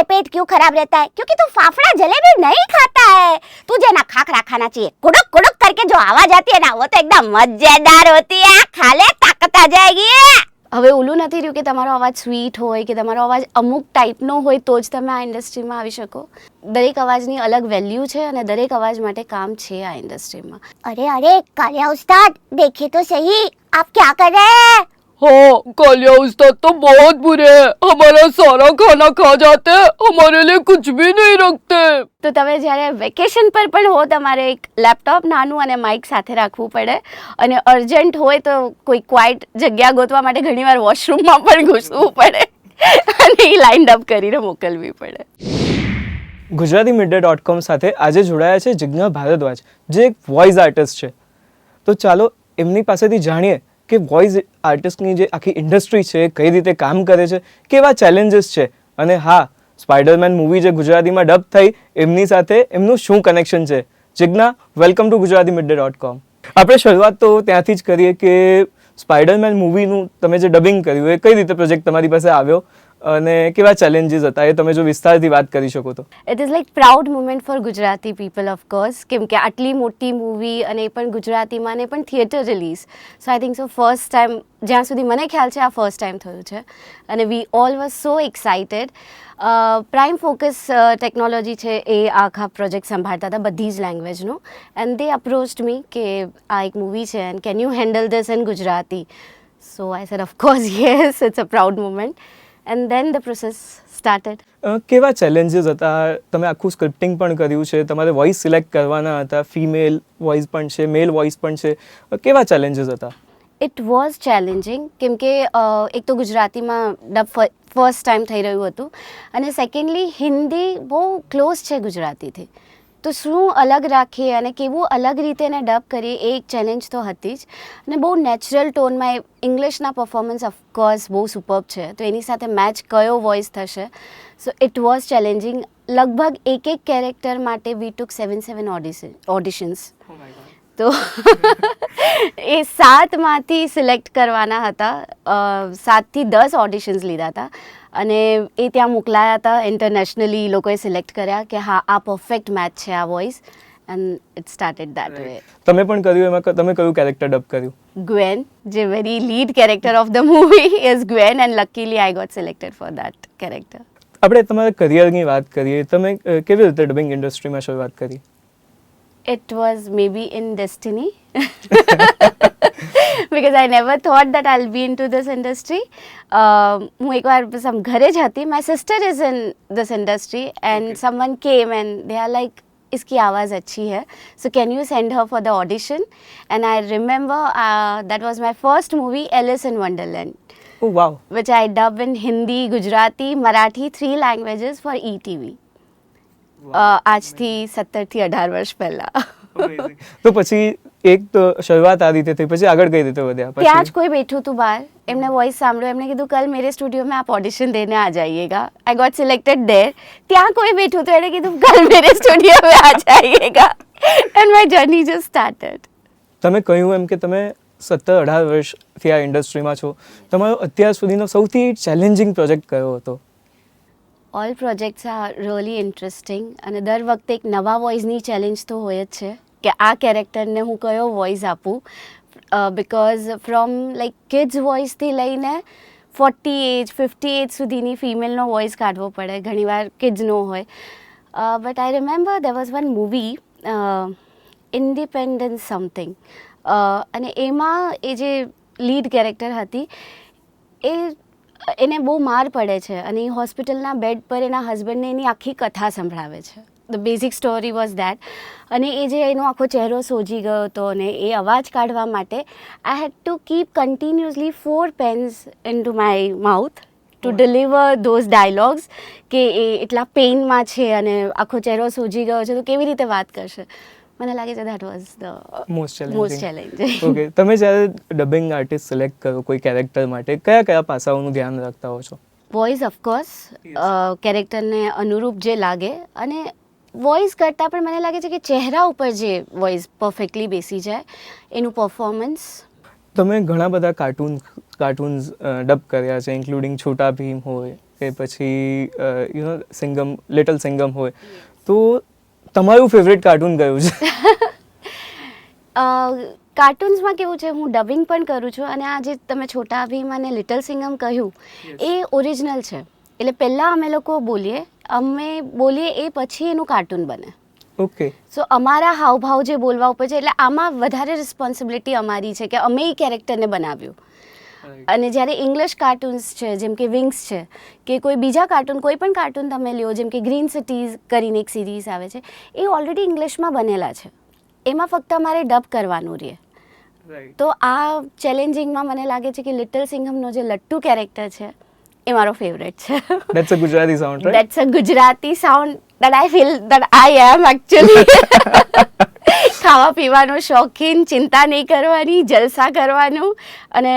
है पेट क्यों खराब रहता है? क्योंकि तू फाफड़ा जलेबी नहीं खाता है, तुझे ना खाखरा खाना चाहिए। कुड़ुक कुड़ुक करके जो आवाज आती है ना, वो तो एकदम मजेदार होती है, खा ले ताकत आ जाएगी। હવે ઓલું નથી રહ્યું કે તમારો અવાજ સ્વીટ હોય કે તમારો અવાજ અમુક ટાઈપનો હોય તો જ તમે આ ઇન્ડસ્ટ્રીમાં આવી શકો. દરેક અવાજની અલગ વેલ્યુ છે અને દરેક અવાજ માટે કામ છે આ ઇન્ડસ્ટ્રીમાં. અરે અરે કાલિયા ઉસ્તાદ, દેખે તો સહી આપ क्या कर रहे हैं? हाँ, कालिया उस्ताद तो बहुत बुरे हैं, हमारा सारा खाना खा जाते हैं, हमारे लिए कुछ भी नहीं रखते। તો તમે જ્યારે વેકેશન પર પણ હો, તમારે એક લેપટોપ નાનું અને માઇક સાથે રાખવું પડે અને અર્જન્ટ હોય તો કોઈ ક્વાઇટ જગ્યા ગોતવા માટે ઘણીવાર વોશરૂમમાં પણ ઘૂસવું પડે અને એ લાઇન અપ કરીને મોકલવી પડે. ગુજરાતી મીડિયા.com સાથે આજે જોડાયા છે જિજ્ઞા ભારદ્વાજ, જે એક વોઇસ આર્ટિસ્ટ છે. તો ચાલો એમની પાસેથી જાણીએ કે વોઇસ આર્ટિસ્ટની જે આખી ઇન્ડસ્ટ્રી છે કઈ રીતે કામ કરે છે, કેવા ચેલેન્જીસ છે, અને હા, સ્પાઈડરમેન મૂવી જે ગુજરાતીમાં ડબ થઈ એમની સાથે એમનું શું કનેક્શન છે. Jigna, welcome to Gujarati media. આપણે શરૂઆત તો ત્યાંથી જ કરીએ કે સ્પાઈડરમેન મૂવીનું તમે જે ડબિંગ કર્યું એ કઈ રીતે પ્રોજેક્ટ તમારી પાસે આવ્યો અને કેવા ચેલેન્જીસ હતા, એ તમે જો વિસ્તારથી વાત કરી શકો તો. It is like proud moment for Gujarati people of course, કેમ કે આટલી મોટી મૂવી અને એ પણ ગુજરાતીમાં ને પણ theatre release. So I think so first time, જ્યાં સુધી મને ખ્યાલ છે, આ ફર્સ્ટ ટાઈમ થયું છે અને we all was so excited. Prime focus technology છે એ આખા પ્રોજેક્ટ સંભાળતા હતા બધી જ લેંગ્વેજનું, એન્ડ દે અપ્રોચ્ડ મી કે આ એક મૂવી છે and can you handle this in Gujarati. So I said of course yes, it's a proud moment. And then the process started. કેવા ચેલેન્જીસ હતા? તમે આખું સ્ક્રિપ્ટિંગ પણ કર્યું છે, તમારે વોઇસ સિલેક્ટ કરવાના હતા, ફિમેલ વોઇસ પણ છે, મેલ વોઇસ પણ છે, કેવા ચેલેન્જીસ હતા? ઇટ વોઝ ચેલેન્જિંગ, કેમ કે એક તો ગુજરાતીમાં ડબ ફર્સ્ટ ટાઈમ થઈ રહ્યું હતું અને સેકન્ડલી હિન્દી બહુ ક્લોઝ છે ગુજરાતીથી, તો શું અલગ રાખીએ અને કેવું અલગ રીતે એને ડબ કરીએ એ એક ચેલેન્જ તો હતી જ. અને બહુ નેચરલ ટોનમાં ઇંગ્લિશના પરફોર્મન્સ ઓફકોર્સ બહુ સુપર્બ છે, તો એની સાથે મેચ કયો વોઇસ થશે. સો ઇટ વોઝ ચેલેન્જિંગ. લગભગ એક કેરેક્ટર માટે વી ટુક 7 ઓડિશન્સ. તો એ 7માંથી સિલેક્ટ કરવાના હતા, 7થી 10 ઓડિશન્સ લીધા હતા અને એ ત્યાં મોકલાયા હતા ઇન્ટરનેશનલી. લોકોએ સિલેક્ટ કર્યા કે હા, આ પરફેક્ટ મેચ છે આ voice, and it started that way. તમે પણ કર્યું, એમાં તમે કયું કેરેક્ટર ડબ કર્યું? ગ્વેન, જે very lead character of the movie is Gwen, and luckily I got selected for that character. આપણે તમારા કરિયરની વાત કરીએ, તમે કેવી રીતે ડબિંગ ઇન્ડસ્ટ્રીમાં શરૂઆત કરી? It was maybe in destiny because I never thought that I'll be into this industry. હું એકવાર ઘરે જ હતી, my sister is in this industry and someone came and they are like, इसकी आवाज़ अच्छी है, so can you send her for the audition? And I remember that was my first movie, Alice in Wonderland. Oh wow. Which I dub in Hindi, Gujarati, Marathi, 3 languages for ETV. આજથી 17 થી 18 વર્ષ પહેલા. તો પછી એક તો શરૂઆત આ રીતે થઈ, પછી આગળ કઈ રીતે વધ્યા? ત્યાં જ કોઈ બેઠું હતું બહાર, એમને વોઇસ સાંભળ્યો, એમને કીધું કલ મેરે સ્ટુડિયો में आप ऑडिशन देने आ जाइएगा. I got selected there. ત્યાં કોઈ બેઠું હતું, એણે કીધું કલ મેરે સ્ટુડિયો में आ जाइएगा, and my journey just started. તમે કહ્યું એમ કે તમે 17-18 વર્ષથી આ ઇન્ડસ્ટ્રીમાં છો, તમારો અત્યાર સુધીનો સૌથી ચેલેન્જિંગ પ્રોજેક્ટ કયો હતો? All projects are really interesting અને દર વખતે એક નવા વોઇસની ચેલેન્જ તો હોય જ છે કે આ કેરેક્ટરને હું કયો વોઇસ આપું, બિકોઝ ફ્રોમ લાઈક કિડ્સ વોઇસથી લઈને 40 એજ 50 એજ સુધીની ફિમેલનો વોઇસ કાઢવો પડે, ઘણીવાર કિડ્સનો હોય. But I remember there was one movie, independence something, અને એમાં એ જે લીડ કેરેક્ટર હતી એને બહુ માર પડે છે અને એ હોસ્પિટલના બેડ પર એના હસબન્ડને એની આખી કથા સંભળાવે છે. The basic story was that. અને એ જે એનો આખો ચહેરો સોજી ગયો હતો અને એ અવાજ કાઢવા માટે I had to keep continuously 4 pens in to my mouth to deliver those dialogues, કે એ એટલા પેઇનમાં છે અને આખો ચહેરો સોજી ગયો છે તો કેવી રીતે વાત કરશે. મને લાગે છે that was the most challenging. Okay, તમે જ્યારે ડબિંગ આર્ટિસ્ટ સિલેક્ટ કરો કોઈ કેરેક્ટર માટે, કયા કયા પાસાઓનું ધ્યાન રાખતા હો છો? વોઇસ ઓફકોર્સ, કેરેક્ટરને અનુરૂપ જે લાગે, અને વોઇસ કરતાં પણ મને લાગે છે કે ચહેરા ઉપર જે વોઇસ પરફેક્ટલી બેસી જાય એનું પરફોર્મન્સ. તમે ઘણા બધા કાર્ટૂન્સ ડબ કર્યા છે, ઇન્ક્લુડિંગ છોટા ભીમ હોય, કે પછી સિંગમ, લિટલ સિંગમ હોય, તો તમારું ફેવરેટ કાર્ટૂન કયું છે? કાર્ટૂન્સમાં કેવું છે, હું ડબિંગ પણ કરું છું, અને આ જે તમે છોટા ભીમ અને લિટલ સિંગમ કહ્યું એ ઓરિજિનલ છે. એટલે પહેલાં અમે લોકો બોલીએ એ પછી એનું કાર્ટૂન બને. ઓકે. સો અમારા હાવભાવ જે બોલવા ઉપર છે, એટલે આમાં વધારે રિસ્પોન્સિબિલિટી અમારી છે કે અમે એ કેરેક્ટરને બનાવ્યું. અને જ્યારે ઇંગ્લિશ કાર્ટૂન્સ છે, જેમ કે વિંગ્સ છે, કે કોઈ બીજા કાર્ટૂન, કોઈ પણ કાર્ટૂન તમે લ્યો, જેમ કે ગ્રીન સિટીઝ કરીને એક સિરીઝ આવે છે, એ ઓલરેડી ઇંગ્લિશમાં બનેલા છે. એમાં ફક્ત અમારે ડબ કરવાનું રહે. તો આ ચેલેન્જિંગમાં મને લાગે છે કે લિટલ સિંઘમનો જે લટ્ટુ કેરેક્ટર છે એ મારો ફેવરેટ છે. That's a Gujarati sound, right? That's a Gujarati sound that I feel that I am actually. ખાવા પીવાનો શોખીન, ચિંતા નહીં કરવાની, જલસા કરવાનું, અને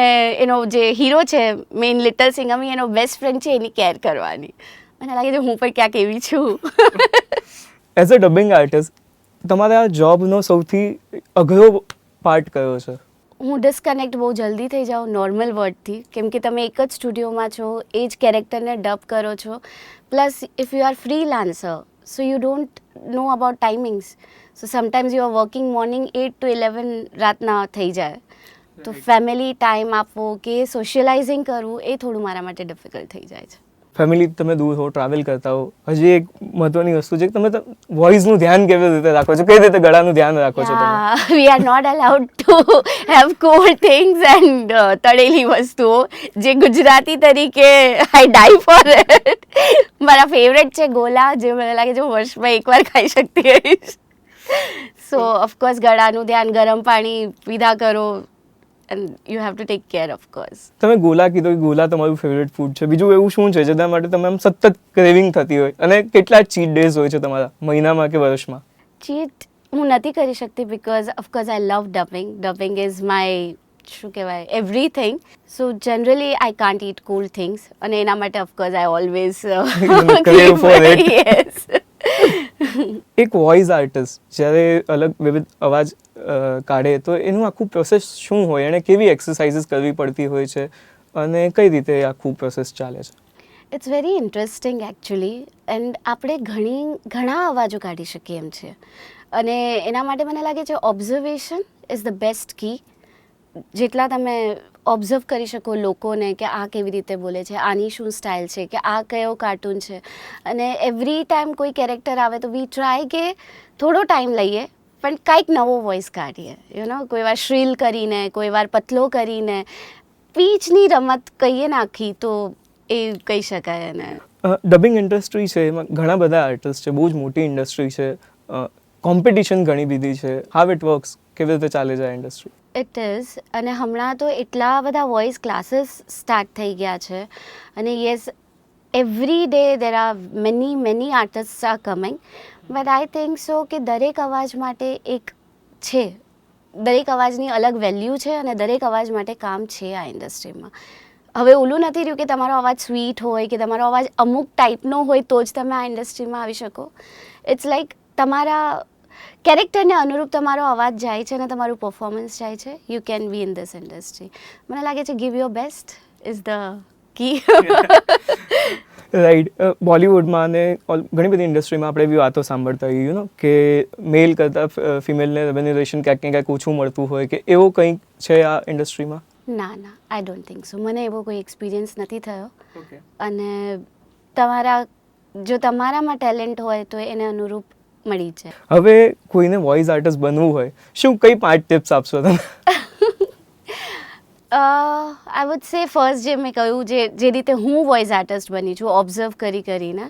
એનો જે હીરો છે મેઇન લિટલ સિંઘમ, એનો બેસ્ટ ફ્રેન્ડ છે, એની કેર કરવાની. મને લાગે છે હું પણ ક્યાંક એવી છું. એઝ અ ડબિંગ આર્ટિસ્ટ તમારા આ જોબનો સૌથી અઘરો પાર્ટ કયો છે? હું ડિસ્કનેક્ટ બહુ જલ્દી થઈ જાઉં નોર્મલ વર્ડથી, કેમ કે તમે એક જ સ્ટુડિયોમાં છો, એ જ કેરેક્ટરને ડબ કરો છો. Plus if you are freelancer, so you don't know about timings. So sometimes you are working morning 8 to 11 રાતના થઈ જાય. તો ફેમિલી ટાઈમ આપવો કે સોશિયલાઇઝિંગ કરવું એ થોડું મારા માટે ડિફિકલ્ટ થઈ જાય છે. ફેમિલી તમે દૂર હો, ટ્રાવેલ કરતા હો, હજી એક મહત્વની વસ્તુ છે કે તમે વોઇસનું ધ્યાન કેવી રીતે રાખો છો, કઈ રીતે ગળાનું ધ્યાન રાખો છો તમે? We are not allowed to have cold things and તળેલી વસ્તુઓ, જે ગુજરાતી તરીકે આઈ ડાઈ ફોર ઇટ. મારા ફેવરેટ છે ગોલા, જે મને લાગે છે હું વર્ષમાં એકવાર ખાઈ શકતી હોઈશ. સો ઓફકોર્સ ગળાનું ધ્યાન, ગરમ પાણી પીધા કરો, and you have to take care of course. તમે ગોલા કીધો કે ગોલા તમારું ફેવરેટ ફૂડ છે, બીજું એવું શું છે જેના માટે તમે આમ સતત ક્રેવિંગ થતી હોય, અને કેટલા ચીટ ડેઝ હોય છે તમારા મહિનામાં કે વર્ષમાં? ચીટ હું નથી કરી શકતી because of course I love dubbing. Dubbing is my, શું કહેવાય, everything. So generally I can't it cold things, અને એના માટે of course I always crave for it. Yes. એક વોઇસ આર્ટિસ્ટ જ્યારે અલગ વિવિધ અવાજ કાઢે તો એનું આખું પ્રોસેસ શું હોય, અને કેવી એક્સરસાઇઝીસ કરવી પડતી હોય છે, અને કઈ રીતે આખું પ્રોસેસ ચાલે છે? It's very interesting actually. And આપણે ઘણા અવાજો કાઢી શકીએ એમ છે, અને એના માટે મને લાગે છે ઓબ્ઝર્વેશન ઇઝ ધ બેસ્ટ કી. જેટલા તમે ઓબ્ઝર્વ કરી શકો લોકોને કે આ કેવી રીતે બોલે છે, આની શું સ્ટાઇલ છે, કે આ કયો કાર્ટૂન છે, અને એવરી ટાઈમ કોઈ કેરેક્ટર આવે તો વી ટ્રાય કે થોડો ટાઈમ લઈએ પણ કંઈક નવો વોઇસ કાઢીએ. કોઈ વાર શ્રીલ કરીને, કોઈ વાર પતલો કરીને, પીચની રમત કહીએ નાખી તો એ કહી શકાય. એને ડબિંગ ઇન્ડસ્ટ્રી છે, એમાં ઘણા બધા આર્ટિસ્ટ છે, બહુ જ મોટી ઇન્ડસ્ટ્રી છે, કોમ્પિટિશન ઘણી બધી છે. હાઉ ઇટ વર્ક્સ, કેવી રીતે ચાલે છે આ ઇન્ડસ્ટ્રી? It is. અને હમણાં તો એટલા બધા વોઇસ ક્લાસીસ સ્ટાર્ટ થઈ ગયા છે, અને yes, every day there are many artist R coming. But I think so કે દરેક અવાજ માટે એક છે, દરેક અવાજની અલગ વેલ્યુ છે, અને દરેક અવાજ માટે કામ છે આ ઇન્ડસ્ટ્રીમાં. હવે ઓલું નથી રહ્યું કે તમારો અવાજ સ્વીટ હોય કે તમારો અવાજ અમુક ટાઈપનો હોય તો જ તમે આ ઇન્ડસ્ટ્રીમાં આવી શકો. ઇટ્સ લાઈક તમારા કેરેક્ટરને અનુરૂપ તમારો અવાજ જાય છે અને તમારું પરફોર્મન્સ જાય છે. You can be in this industry. મને લાગે છે give your best is the key. Right. બોલિવૂડમાં અને ઘણી બધી ઇન્ડસ્ટ્રીમાં આપણે એવી વાતો સાંભળતા હોઈએ કે મેલ કરતાં ફિમેલને રેમ્યુનરેશન ક્યાંક ને ક્યાંક ઓછું મળતું હોય, કે એવું કંઈક છે આ ઇન્ડસ્ટ્રીમાં? ના, આઈ ડોન્ટ થિંક સો. મને એવો કોઈ એક્સપિરિયન્સ નથી થયો. અને જો તમારામાં ટેલેન્ટ હોય તો એને અનુરૂપ મળી જાય. હવે કોઈને વોઇસ આર્ટિસ્ટ બનવું હોય, શું કઈ 5 ટિપ્સ આપશો તમે? આઈ વુડ સે ફર્સ્ટ જે મેં કહ્યું, જે રીતે હું વોઇસ આર્ટિસ્ટ બની છું ઓબ્ઝર્વ કરીને.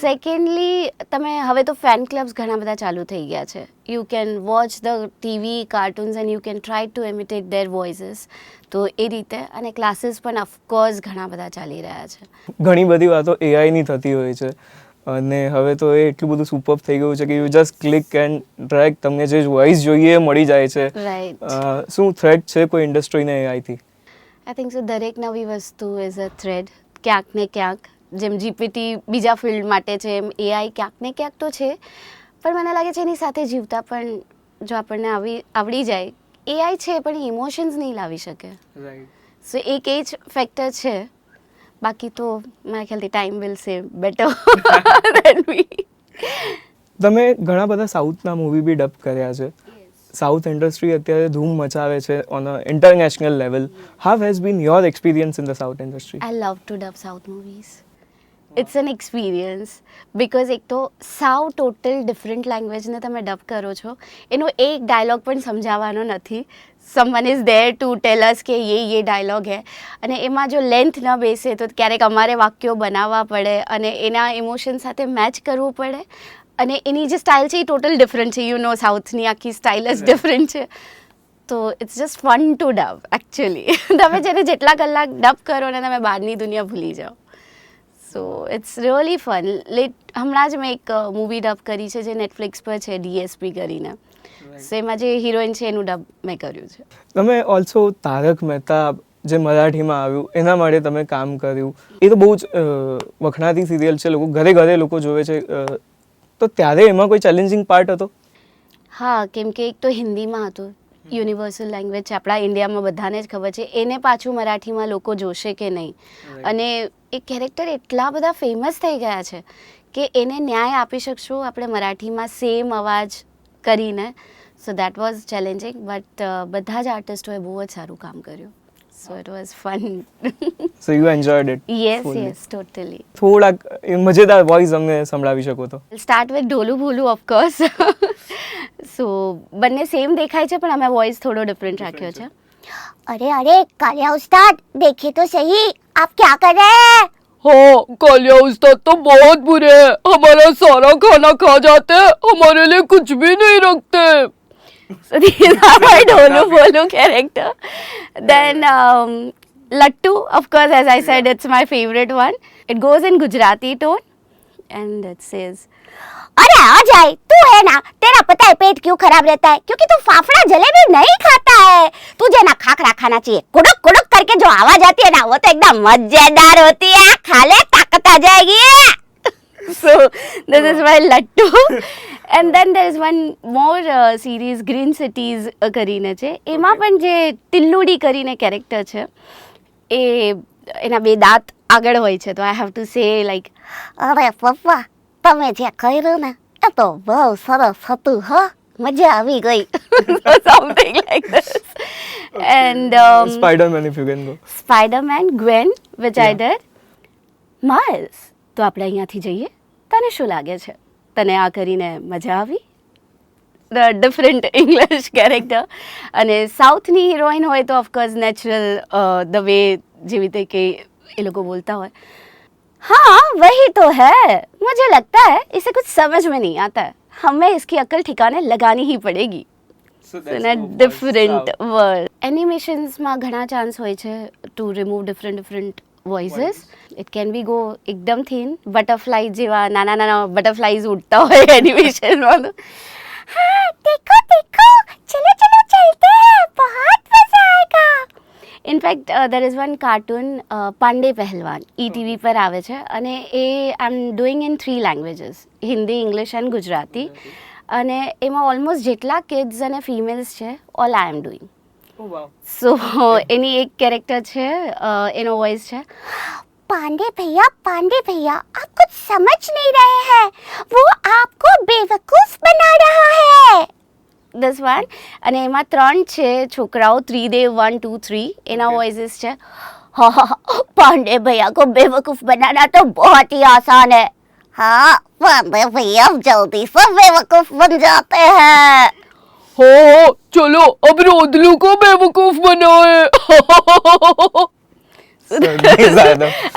સેકન્ડલી, તમે હવે તો ફેન ક્લબ્સ ઘણા બધા ચાલુ થઈ ગયા છે. You can watch the TV cartoons and you can try to imitate their voices. તો એ રીતે. અને ક્લાસીસ પણ ઓફકોર્સ ઘણા બધા ચાલી રહ્યા છે. ઘણી બધી વાતો એઆઈની થતી હોય છે, અને હવે તો એ એટલું બધું સુપર થઈ ગયું છે કે you just click and drag, તમને જે વોઇસ જોઈએ એ મળી જાય છે. રાઈટ. શું થ્રેટ છે કોઈ ઇન્ડસ્ટ્રીને એઆઈથી? આઈ થિંક સો દરેક નવી વસ્તુ ઇઝ અ થ્રેડ ક્યાંક ને ક્યાંક. જેમ જીપીટી બીજા ફિલ્ડ માટે છે, એમ એઆઈ ક્યાંક ને ક્યાંક તો છે. પણ મને લાગે છે એની સાથે જીવતા પણ જો આપણને આવડી જાય, એઆઈ છે પણ ઇમોશન્સ નહીં લાવી શકે. રાઈટ. સો એક એ જ ફેક્ટર છે. બાકી તો મારા ખ્યાલથી time will say better than me. તમે ઘણા બધા સાઉથના મૂવી બી ડબ કર્યા છે. સાઉથ ઇન્ડસ્ટ્રી અત્યારે ધૂમ મચાવે છે on a international level. How has been your experience in the south industry? I love to dub South movies. It's an experience because એક તો સાવ ટોટલ ડિફરન્ટ લેંગ્વેજને તમે ડબ કરો છો, એનો એક ડાયલોગ પણ સમજાવવાનો નથી. Someone is there to tell us કે યે ડાયલોગ હે, અને એમાં જો લેન્થ ન બેસે તો ક્યારેક અમારે વાક્યો બનાવવા પડે અને એના ઇમોશન સાથે મેચ કરવું પડે, અને એની જે સ્ટાઇલ છે એ ટોટલ ડિફરન્ટ છે. યુ નો સાઉથની આખી સ્ટાઇલ જ ડિફરન્ટ છે. તો it's just fun to dub actually. તમે જેને જેટલા કલાક ડબ કરો ને તમે બહારની દુનિયા ભૂલી જાઓ. So it's really fun. હમણાં જ મેં એક મૂવી ડબ કરી છે જે નેટફ્લિક્સ પર છે, DSP કરીને. સો એમાં જે હિરોઈન છે એનું ડબ મેં કર્યું છે. તમે ઓલ્સો તારક મહેતા જે મરાઠીમાં આવ્યું એના માટે તમે કામ કર્યું. એ તો બહુ જ વખણાતી સિરિયલ છે, લોકો ઘરે ઘરે લોકો જોવે છે. તો ત્યારે એમાં કોઈ ચેલેન્જિંગ પાર્ટ હતો? હા, કેમ કે એક તો હિન્દીમાં હતું, યુનિવર્સલ લેંગ્વેજ છે, આપણા ઇન્ડિયામાં બધાને જ ખબર છે. એને પાછું મરાઠીમાં લોકો જોશે કે નહીં, અને એ કેરેક્ટર એટલા બધા ફેમસ થઈ ગયા છે કે એને ન્યાય આપી શકશું આપણે મરાઠીમાં સેમ અવાજ કરીને. So that was challenging, but બધા જ આર્ટિસ્ટોએ બહુ જ સારું કામ કર્યું. So it was fun. So you enjoyed it? Yes, totally. થોડાક મજેદાર વોઇસ અમને સંભળાવી શકો તો? Start with Dholu Bholu of course. So બંને સેમ દેખાય છે પણ અમે વોઇસ થોડો ડિફરન્ટ રાખ્યો છે. अरे अरे कालिया उस्ताद देखिए तो सही, आप क्या कर रहे हैं? हाँ, कालिया उस्ताद तो बहुत बुरे हैं, हमारा सारा खाना खा जाते हैं, हमारे लिए कुछ भी नहीं रखते. So these are my Dholu Bolu character. Then Lattu, of course, as I said, it's my favorite one. It goes in Gujarati tone and it says, अरे आ जाए, तू है ना, तेरा पता है पेट क्यों खराब रहता है? क्योंकि तू फाफड़ा जलेबी नहीं खाता है. तुझे ना खाखरा खाना चाहिए. कुड़ुक कुड़ुक करके जो आवाज आती है ना, वो तो एकदम मजेदार होती है. खा ले, ताकत आ जाएगी. so this is my Lattu. And then there is one more series, Green Cities કરીને છે. એમાં પણ જે ટિલ્લુડી કરીને કેરેક્ટર છે, એ એના બે દાંત આગળ હોય છે. તો I have to say like, અરે પપ્પા, તમે જે કર્યું ને એ તો બહુ સરસ હતું હો, મજા આવી ગઈ. something like this. And Spider-Man, if you can go. Spider-Man, Gwen, which I did. Miles, તો આપણે અહીંયાથી જઈએ, તને શું લાગે છે? તને આ કરીને મજા આવી? The different English character. અને સાઉથની હિરોઈન હોય તો ઓફકોર્સ નેચરલ ધ વે જેવી રીતે કે એ લોકો બોલતા હોય, हाँ वही तो है, मुझे लगता है इसे कुछ समझ में नहीं आता है, हमें इसकी अक्ल ठिकाने लगानी ही पड़ेगी. in a different world. એનિમેશન્સમાં ઘણા ચાન્સ હોય છે to remove different voices. It can be go એકદમ થીન, બટરફ્લાય જેવા નાના નાના બટરફ્લાઈઝ ઉડતા હોય એનિમેશનમાં. हाँ देखो देखो, चलो चलो चलते हैं, बहुत मजा आएगा. In fact there is one cartoon Pandey Pahalwan, ETV પર આવે છે, અને એ I am doing in 3 languages, Hindi, English and Gujarati. અને એમાં ઓલમોસ્ટ જેટલા કિડ્સ અને ફિમેલ્સ છે, ઓલ આઈ એમ ડુઈંગ. સો એની એક કેરેક્ટર છે, એનો વોઇસ છે, पांडे भैया आप कुछ समझ नहीं रहे हैं, वो आपको बेवकूफ बना रहा है. દિસ વન. અને એમાં 3 છે છોકરાઓ, ત્રિદેવ 1, 2, 3, એના વોઇસીસ છે. हाँ पांडे भैया को बेवकूफ बनाना तो बहुत ही आसान है. हाँ पांडे भैया जल्दी से बेवकूफ बन जाते हैं. हाँ, चलो अब रोदलू को बेवकूफ बनाए.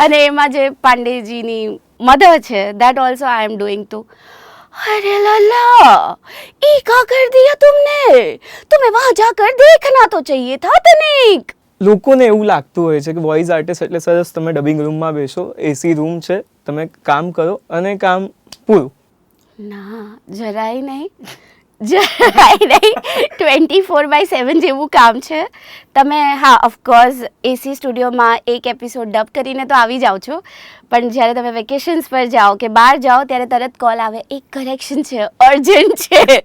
અને એમાં જે પાંડેજીની મધર છે, that also I am doing too. अरे लल्ला, ये क्या कर दिया तुमने? तुम्हें वहां जाकर देखना तो चाहिए था तनिक. લોકોને એવું લાગતું હોય છે કે વોઇસ આર્ટિસ્ટ એટલે સરસ તમે ડબિંગ રૂમમાં બેસો, એસી રૂમ છે, તમે કામ કરો અને કામ પૂરું. ના, જરાય નહીં. જરાય નહીં, 24/7 જેવું કામ છે. તમે હા ઓફકોર્સ એસી સ્ટુડિયોમાં એક એપિસોડ ડબ કરીને તો આવી જાઓ છો, પણ જ્યારે તમે વેકેશન્સ પર જાઓ કે બહાર જાઓ ત્યારે તરત કોલ આવે, એક કરેક્શન છે, અર્જન્ટ છે.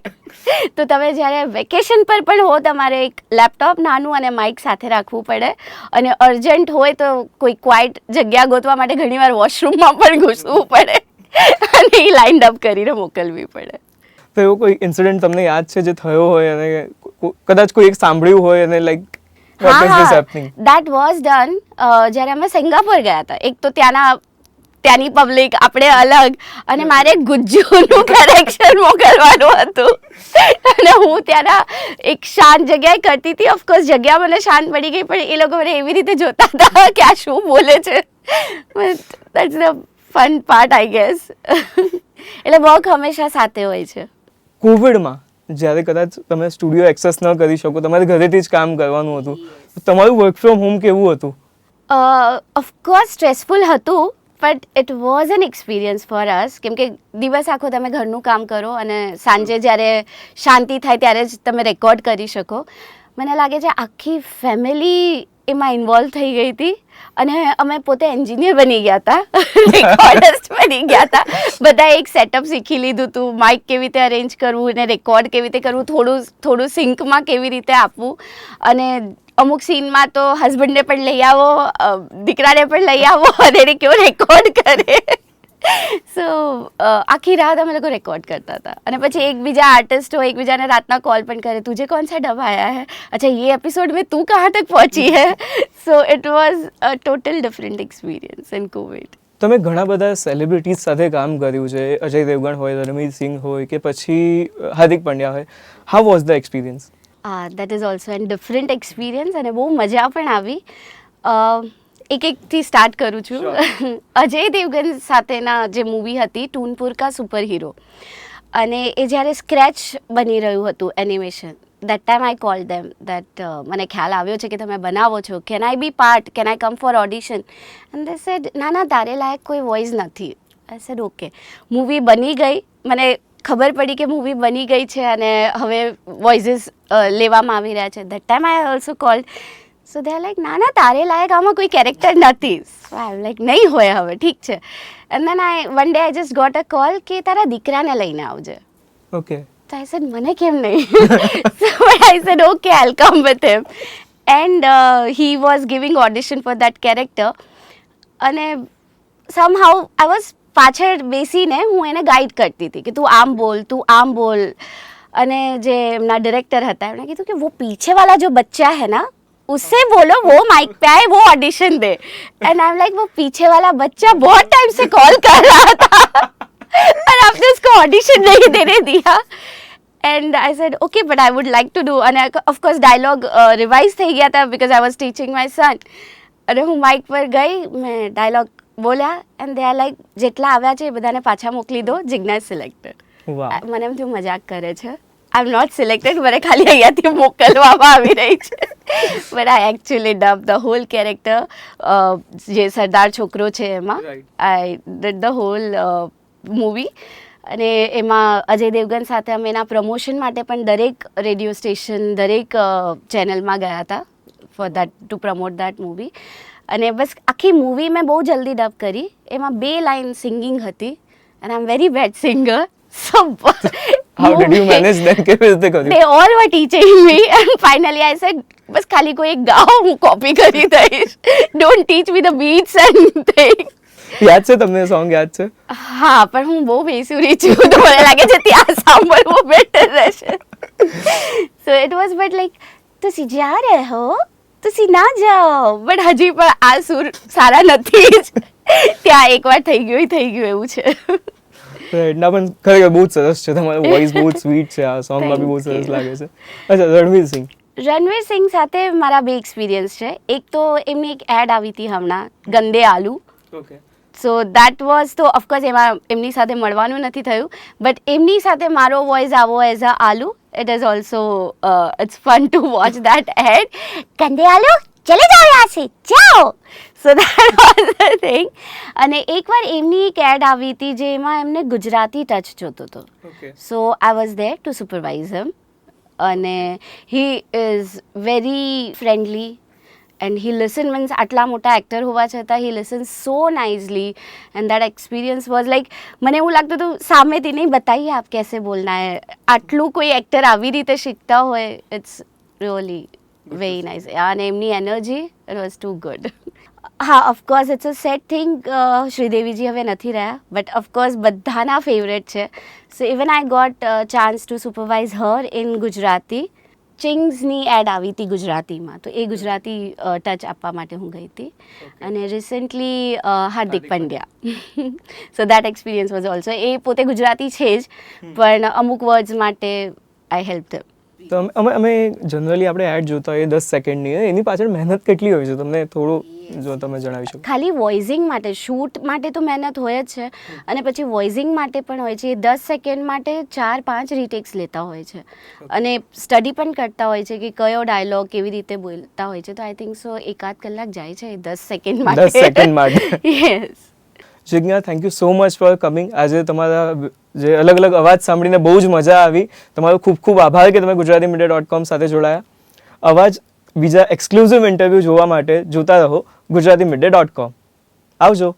તો તમે જ્યારે વેકેશન પર પણ હો, તમારે એક લેપટોપ નાનું અને માઇક સાથે રાખવું પડે, અને અર્જન્ટ હોય તો કોઈ ક્વાઇટ જગ્યા ગોતવા માટે ઘણીવાર વોશરૂમમાં પણ ઘૂસવું પડે અને એ લાઇન ડબ કરીને મોકલવી પડે. તો એવો કોઈ ઇન્સિડન્ટ તમને યાદ છે જે થયો હોય અને કદાચ કોઈ એક સાંભળ્યું હોય અને like what was this happening? That was done જ્યારે અમે સિંગાપોર ગયા હતા. એક તો ત્યાંની પબ્લિક આપણે અલગ, અને મારે ગુજ્જુનું કરેક્શન મોકલવાનું હતું અને હું ત્યાંના એક શાંત જગ્યાએ કરતી હતી. ઓફકોર્સ જગ્યા મને શાંત પડી ગઈ, પણ એ લોકો મને એવી રીતે જોતા હતા કે આ શું બોલે છે. That's the fun part I guess. એટલે વર્ક હંમેશા સાથે હોય છે. કોવિડમાં જ્યારે કદાચ તમે સ્ટુડિયો એક્સેસ ન કરી શકો, તમારે ઘરેથી જ કામ કરવાનું હતું, તો તમારું વર્ક ફ્રોમ હોમ કેવું હતું? ઓફકોર્સ સ્ટ્રેસફુલ હતું, but it was an experience for us. કેમ કે દિવસ આખો તમે ઘરનું કામ કરો અને સાંજે જ્યારે શાંતિ થાય ત્યારે જ તમે રેકોર્ડ કરી શકો. મને લાગે છે આખી ફેમિલી એમાં ઇન્વોલ્વ થઈ ગઈ હતી, અને અમે પોતે એન્જિનિયર બની ગયા હતા, રેકોર્ડિસ્ટ બની ગયા હતા. બધા એક સેટઅપ શીખી લીધું હતું, માઇક કેવી રીતે અરેન્જ કરવું અને રેકોર્ડ કેવી રીતે કરવું, થોડું સિંકમાં કેવી રીતે આપવું. અને અમુક સીનમાં તો હસબન્ડને પણ લઈ આવો, દીકરાને પણ લઈ આવો અને એને કેવો રેકોર્ડ કરે. સો આખી રાત અમે લોકો રેકોર્ડ કરતા હતા, અને પછી એકબીજા આર્ટિસ્ટો એકબીજાને રાતના કોલ પણ કરે, તુझे कौन सा डब आया है, अच्छा ये एपिसोड में तू कहाँ तक पहुँची है. સો it was a total different experience in Covid. તમે ઘણા બધા સેલિબ્રિટીઝ સાથે કામ કર્યું છે, અજય દેવગણ હોય, રણવીર સિંહ હોય કે પછી હાર્દિક પંડ્યા હોય. How was the experience? That is also an different experience, અને બહુ મજા પણ આવી. એકથી સ્ટાર્ટ કરું છું. અજય દેવગન સાથેના જે મૂવી હતી ટૂનપુર કા સુપર હીરો, અને એ જ્યારે સ્ક્રેચ બની રહ્યું હતું animation, that time I call them that મને ખ્યાલ આવ્યો છે કે તમે બનાવો છો, can I be part, can I come for audition? And they said ના તારે લાયક કોઈ વોઇસ નથી. I said okay. મૂવી બની ગઈ, મને ખબર પડી કે મૂવી બની ગઈ છે અને હવે વોઇસીસ લેવામાં આવી રહ્યા છે. That time I also cold. So they are like ના તારે લાયક આમાં કોઈ કેરેક્ટર નથી. સો આઈ લાઈક નહીં હોય, હવે ઠીક છે. And then one day I just got a call કે તારા દીકરાને લઈને આવજે. ઓકે. So I said, મને કેમ નહીં? So I said, okay, I'll come with him. And he was giving audition for that character. અને somehow I was પાછળ બેસીને હું એને ગાઈડ કરતી હતી કે તું આમ બોલ. અને જે એમના ડિરેક્ટર હતા એમણે કીધું કે વો પીછે વાલા जो बच्चा है ना, उससे बोलो वो माइक पे आए, वो audition they. And I am like वो पीछे वाला बच्चा बहुत टाइम से कॉल कर रहा था और आपने उसको ऑडिशन नहीं देने दिया. And I said okay but I would like to do. અને ઓફકોર્સ ડાયલોગ રિવાઇઝ થઈ ગયા હતા because I was teaching my son. અને હું માઇક પર ગઈ, મેં ડાયલોગ બોલ્યા, એન્ડ દે આર લાઈક જેટલા આવ્યા છે એ બધાને પાછા મોકલી દો, જિજ્ઞાસ સિલેક્ટેડ. વાહ. મને એમ થયું મજાક કરે છે, આઈ એમ નોટ સિલેક્ટેડ, મને ખાલી અહીંયાથી મોકલવામાં આવી રહી છે. But I actually dub the whole character. જે સરદાર છોકરો છે એમાં I did the whole movie. અને એમાં અજય દેવગન સાથે અમે એના પ્રમોશન માટે પણ દરેક રેડિયો સ્ટેશન, દરેક ચેનલમાં ગયા હતા for that two promote that movie. અને બસ આખી મૂવી મેં બહુ જલ્દી ડબ કરી. એમાં 2 લાઇન સિંગિંગ હતી, and I am very bad singer. So How did you manage that? કેવી રીતે કર્યું? They all were teaching me, and finally I said બસ ખાલી કોઈ એક ગાઓ, હું કોપી કરી દઈશ. Don't teach me the beats and things. યાદ છે તમને? સોંગ યાદ છે? હા, પણ હું બહુ બેસુરી છું તો મને લાગે છે ત્યાં સાંભળવું બેટર રહેશે. So it was but like તુસી જા રહે હો, તુસી ના જાઓ, બટ હજી પણ આ સુર સારા નથી જ. ત્યાં એકવાર થઈ ગયું એવું છે. એના પણ ખરેખર બહુ જ સરસ છે, તમારો વોઇસ બહુ જ સ્વીટ છે, આ સોંગમાં બી બહુ સરસ લાગે છે. અચ્છા, રણવીર સિંહ. રણવીર સિંહ સાથે મારા 2 એક્સપિરિયન્સ છે. એક તો એમની એક એડ આવી હતી હમણાં, ગંદે આલુ. ઓકે. સો દેટ વોઝ, તો ઓફકોર્સ એમાં એમની સાથે મળવાનું નથી થયું, બટ એમની સાથે મારો વોઇસ આવો as a aloo. It is also it's fun to watch that ad. गंदे आलू चले जाओ यहाँ से जाओ. So that was the thing. અને એકવાર એમની એક એડ આવી હતી જેમાં એમને ગુજરાતી ટચ જોતો હતો. So I was there to supervise him. અને he is very friendly and he listen means આટલા મોટા એક્ટર હોવા છતાં he listen so nicely and that experience was like મને એવું લાગતું હતું સામેથી નહીં બતાઈએ આપ કેસે બોલના હે આટલું કોઈ એક્ટર આવી રીતે શીખતા હોય ઇટ્સ રિયલી વેરી નાઇસ અને એમની energy it was too good હા of course it's a sad thing Sridevi ji હવે નથી રહ્યા બટ ઓફકોર્સ બધાના ફેવરેટ છે so even I got chance to supervise her in Gujarati ચિંગ્સની એડ આવી હતી ગુજરાતીમાં તો એ ગુજરાતી ટચ આપવા માટે હું ગઈ હતી અને recently Hardik Pandya so that experience was also એ પોતે ગુજરાતી છે જ પણ અમુક વર્ડ્સ માટે આઈ હેલ્પ ધેમ તો અમે જનરલી આપણે એડ જોતા હોઈએ 10 સેકન્ડની એની પાછળ મહેનત કેટલી હોય છે તમને થોડું જો તમે જણાવી શકો ખાલી વોઇસિંગ માટે શૂટ માટે તો મહેનત હોય જ છે અને પછી વોઇસિંગ માટે પણ હોય છે એ 10 સેકન્ડ માટે 4-5 રીટેક્સ લેતા હોય છે અને સ્ટડી પણ કરતા હોય છે કે કયો ડાયલોગ કેવી રીતે બોલતા હોય છે તો આઈ થિંક સો 1-8 કલાક જાય છે 10 સેકન્ડ માટે 10 સેકન્ડ માટે yes Jigna thank you so much for coming આજે તમારા જે અલગ અલગ અવાજ સાંભળીને બહુ જ મજા આવી તમારો ખૂબ ખૂબ આભાર કે તમે gujaratimedia.com સાથે જોડાયા અવાજ બીજા એક્સક્લુઝિવ ઇન્ટરવ્યૂ જોવા માટે જોતા રહો gujaratimedia.com આવજો